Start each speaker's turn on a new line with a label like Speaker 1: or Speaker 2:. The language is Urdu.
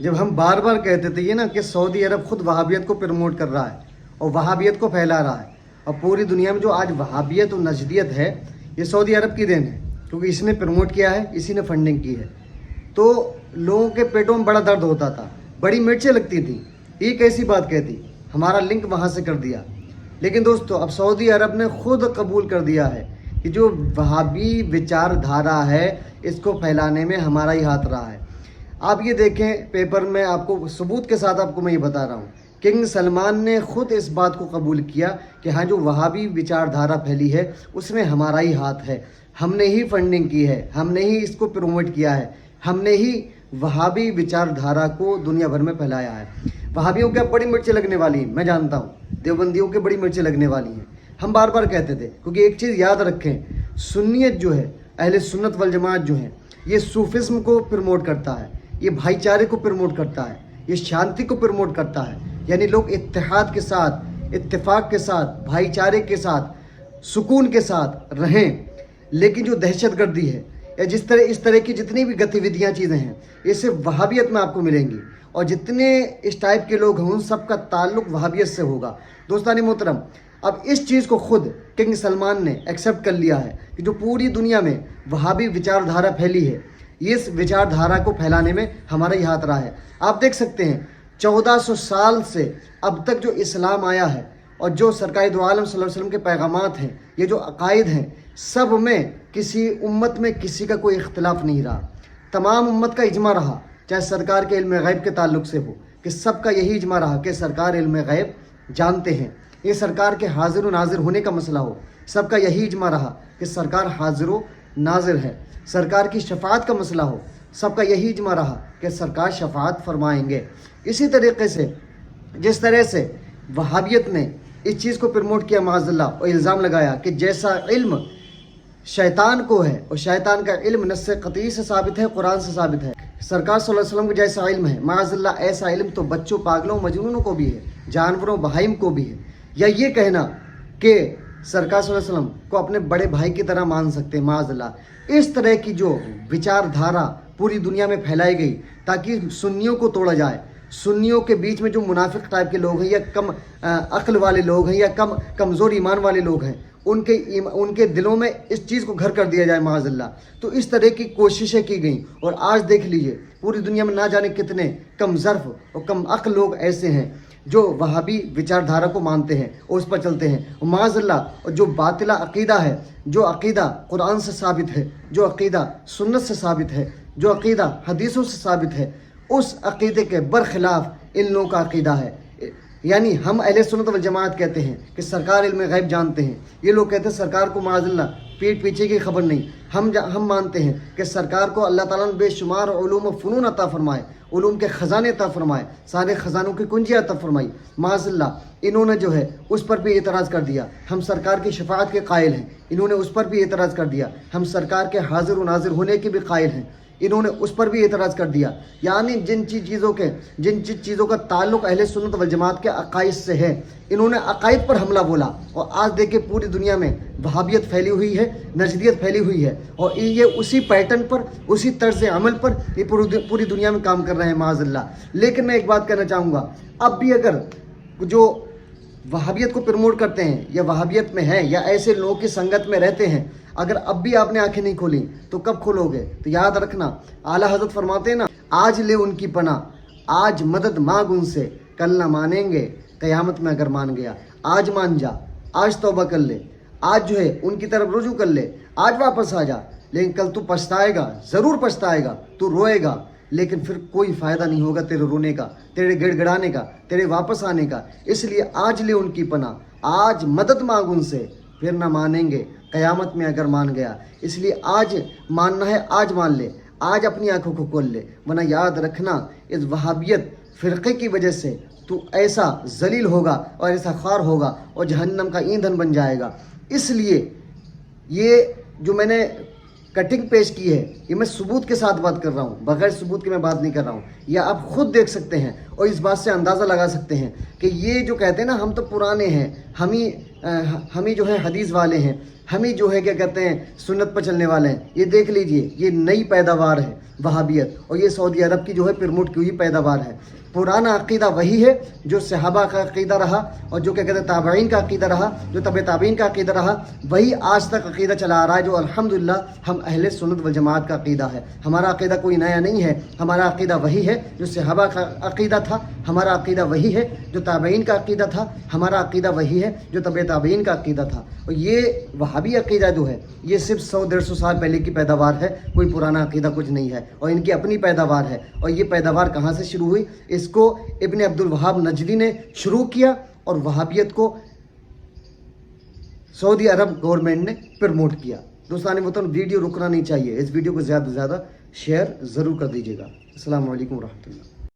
Speaker 1: جب ہم بار بار کہتے تھے یہ نا کہ سعودی عرب خود وہابیت کو پروموٹ کر رہا ہے اور وہابیت کو پھیلا رہا ہے، اور پوری دنیا میں جو آج وہابیت اور نجدیت ہے یہ سعودی عرب کی دین ہے، کیونکہ اس نے پروموٹ کیا ہے، اسی نے فنڈنگ کی ہے۔ تو لوگوں کے پیٹوں میں بڑا درد ہوتا تھا، بڑی مرچیں لگتی تھیں، یہ کیسی بات کہتی، ہمارا لنک وہاں سے کر دیا۔ لیکن دوستو اب سعودی عرب نے خود قبول کر دیا ہے کہ جو وہابی وچار دھارا ہے اس کو پھیلانے میں ہمارا ہی ہاتھ رہا ہے۔ آپ یہ دیکھیں پیپر میں، آپ کو ثبوت کے ساتھ آپ کو میں یہ بتا رہا ہوں، کنگ سلمان نے خود اس بات کو قبول کیا کہ ہاں جو وہابی وچار دھارا پھیلی ہے اس میں ہمارا ہی ہاتھ ہے، ہم نے ہی فنڈنگ کی ہے، ہم نے ہی اس کو پروموٹ کیا ہے، ہم نے ہی وہابی وچار دھارا کو دنیا بھر میں پھیلایا ہے۔ وہابیوں کے اب بڑی مرچیں لگنے والی ہیں، میں جانتا ہوں، دیوبندیوں کے بڑی مرچیں لگنے والی ہیں۔ ہم بار بار کہتے تھے، کیونکہ ایک چیز یاد رکھیں، سنیت جو ہے، اہل سنت والجماعت جو ہے، یہ صوفزم کو پروموٹ کرتا ہے، یہ بھائی چارے کو پروموٹ کرتا ہے، یہ شانتی کو پروموٹ کرتا ہے، یعنی لوگ اتحاد کے ساتھ، اتفاق کے ساتھ، بھائی چارے کے ساتھ، سکون کے ساتھ رہیں۔ لیکن جو دہشت گردی ہے یا اس طرح کی جتنی بھی گتیویدیاں چیزیں ہیں یہ صرف وہابیت میں آپ کو ملیں گی، اور جتنے اس ٹائپ کے لوگ ہیں ان سب کا تعلق وہابیت سے ہوگا۔ دوستان محترم، اب اس چیز کو خود کنگ سلمان نے ایکسیپٹ کر لیا ہے کہ جو پوری دنیا میں وہابی وچار دھارا پھیلی ہے، اس وچار دھارا کو پھیلانے میں ہمارا ہی ہاتھ رہا ہے۔ آپ دیکھ سکتے ہیں 1400 سال سے اب تک جو اسلام آیا ہے اور جو سرکار دو عالم صلی اللہ علیہ وسلم کے پیغامات ہیں، یہ جو عقائد ہیں، سب میں کسی امت میں کسی کا کوئی اختلاف نہیں رہا، تمام امت کا اجماع رہا، چاہے سرکار کے علم غیب کے تعلق سے ہو، کہ سب کا یہی اجماع رہا کہ سرکار علم غیب جانتے ہیں۔ یہ سرکار کے حاضر و ناظر ہونے کا مسئلہ ہو، سب کا یہی اجماع رہا کہ سرکار حاضر و ناظر ہے۔ سرکار کی شفاعت کا مسئلہ ہو، سب کا یہی اجماع رہا کہ سرکار شفاعت فرمائیں گے۔ اسی طریقے سے جس طرح سے وہابیت نے اس چیز کو پروموٹ کیا معاذ اللہ، اور الزام لگایا کہ جیسا علم شیطان کو ہے، اور شیطان کا علم نص قطعی سے ثابت ہے، قرآن سے ثابت ہے، سرکار صلی اللہ علیہ وسلم کو جیسا علم ہے، معاذ اللہ ایسا علم تو بچوں، پاگلوں، مجنونوں کو بھی ہے، جانوروں، بہائم کو بھی ہے۔ یا یہ کہنا کہ سرکار صلی اللہ علیہ وسلم کو اپنے بڑے بھائی کی طرح مان سکتے ہیں، معاذ اللہ۔ اس طرح کی جو وچار دھارا پوری دنیا میں پھیلائی گئی تاکہ سنیوں کو توڑا جائے، سنیوں کے بیچ میں جو منافق ٹائپ کے لوگ ہیں یا کم عقل والے لوگ ہیں یا کمزور ایمان والے لوگ ہیں، ان کے دلوں میں اس چیز کو گھر کر دیا جائے معاذ اللہ۔ تو اس طرح کی کوششیں کی گئیں، اور آج دیکھ لیجئے پوری دنیا میں نہ جانے کتنے کم ظرف اور کم عقل لوگ ایسے ہیں جو وہابی وچار دھارا کو مانتے ہیں اور اس پر چلتے ہیں، اور معاذ اللہ اور جو باطلہ عقیدہ ہے، جو عقیدہ قرآن سے ثابت ہے، جو عقیدہ سنت سے ثابت ہے، جو عقیدہ حدیثوں سے ثابت ہے، اس عقیدے کے برخلاف ان لوگوں کا عقیدہ ہے۔ یعنی ہم اہل سنت والجماعت کہتے ہیں کہ سرکار علم غیب جانتے ہیں، یہ لوگ کہتے ہیں سرکار کو معاذ اللہ پیٹ پیچھے کی خبر نہیں۔ ہم مانتے ہیں کہ سرکار کو اللہ تعالیٰ نے بے شمار علوم و فنون عطا فرمائے، علوم کے خزانے عطا فرمائے، سارے خزانوں کی کنجی عطا فرمائی، معاذ اللہ انہوں نے جو ہے اس پر بھی اعتراض کر دیا۔ ہم سرکار کی شفاعت کے قائل ہیں، انہوں نے اس پر بھی اعتراض کر دیا۔ ہم سرکار کے حاضر و ناظر ہونے کے بھی قائل ہیں، انہوں نے اس پر بھی اعتراض کر دیا۔ یعنی جن چیزوں کا تعلق اہل سنت والجماعت کے عقائد سے ہے، انہوں نے عقائد پر حملہ بولا، اور آج دیکھیں پوری دنیا میں وہابیت پھیلی ہوئی ہے، نجدیت پھیلی ہوئی ہے، اور یہ اسی پیٹرن پر، اسی طرز عمل پر یہ پوری دنیا میں کام کر رہے ہیں معاذ اللہ۔ لیکن میں ایک بات کہنا چاہوں گا، اب بھی اگر جو وہابیت کو پروموٹ کرتے ہیں یا وہابیت میں ہیں یا ایسے لوگوں کی سنگت میں رہتے ہیں، اگر اب بھی آپ نے آنکھیں نہیں کھولیں تو کب کھولو گے؟ تو یاد رکھنا، اعلیٰ حضرت فرماتے ہیں نا، آج لے ان کی پناہ، آج مدد مانگ ان سے، کل نہ مانیں گے قیامت میں اگر مان گیا۔ آج مان جا، آج توبہ کر لے، آج جو ہے ان کی طرف رجوع کر لے، آج واپس آ جا، لیکن کل تو پچھتائے گا، ضرور پچھتائے گا، تو روئے گا، لیکن پھر کوئی فائدہ نہیں ہوگا تیرے رونے کا، تیرے گڑ گڑانے کا، تیرے واپس آنے کا۔ اس لیے آج لے ان کی پناہ، آج مدد مانگ ان سے، پھر نہ مانیں گے قیامت میں اگر مان گیا۔ اس لیے آج ماننا ہے، آج مان لے، آج اپنی آنکھوں کو کھول لے، ورنہ یاد رکھنا اس وہابیت فرقے کی وجہ سے تو ایسا ذلیل ہوگا اور ایسا خوار ہوگا اور جہنم کا ایندھن بن جائے گا۔ اس لیے یہ جو میں نے کٹنگ پیش کی ہے، یہ میں ثبوت کے ساتھ بات کر رہا ہوں، بغیر ثبوت کے میں بات نہیں کر رہا ہوں۔ یہ آپ خود دیکھ سکتے ہیں اور اس بات سے اندازہ لگا سکتے ہیں کہ یہ جو کہتے ہیں نا ہم تو پرانے ہیں، ہم ہی جو ہیں حدیث والے ہیں، ہم ہی جو ہے کیا کہتے ہیں سنت پر چلنے والے ہیں. یہ دیکھ لیجئے یہ نئی پیداوار ہے وہابیت, اور یہ سعودی عرب کی جو ہے پرموٹ کی ہوئی پیداوار ہے. پرانا عقیدہ وہی ہے جو صحابہ کا عقیدہ رہا, اور جو کیا کہتے ہیں تابعین کا عقیدہ رہا, جو تبع تابعین کا عقیدہ رہا, وہی آج تک عقیدہ چلا آ رہا ہے, جو الحمدللہ ہم اہل سنت والجماعت کا عقیدہ ہے. ہمارا عقیدہ کوئی نیا نہیں ہے, ہمارا عقیدہ وہی ہے جو صحابہ کا عقیدہ تھا, ہمارا عقیدہ وہی ہے جو تابعین کا عقیدہ تھا, ہمارا عقیدہ وہی ہے جو تبع تابعین کا عقیدہ تھا. اور یہ وہابی عقیدہ جو ہے یہ صرف 100-150 سال پہلے کی پیداوار ہے, کوئی پرانا عقیدہ کچھ نہیں ہے, اور ان کی اپنی پیداوار ہے. اور یہ پیداوار کہاں سے شروع ہوئی؟ اس کو ابن عبد الوہاب نجدی نے شروع کیا, اور وہابیت کو سعودی عرب گورنمنٹ نے پرموٹ کیا. دوستان محترم, ویڈیو رکنا نہیں چاہیے, اس ویڈیو کو زیادہ سے زیادہ شیئر ضرور کر دیجیے گا. السلام علیکم ورحمۃ اللہ.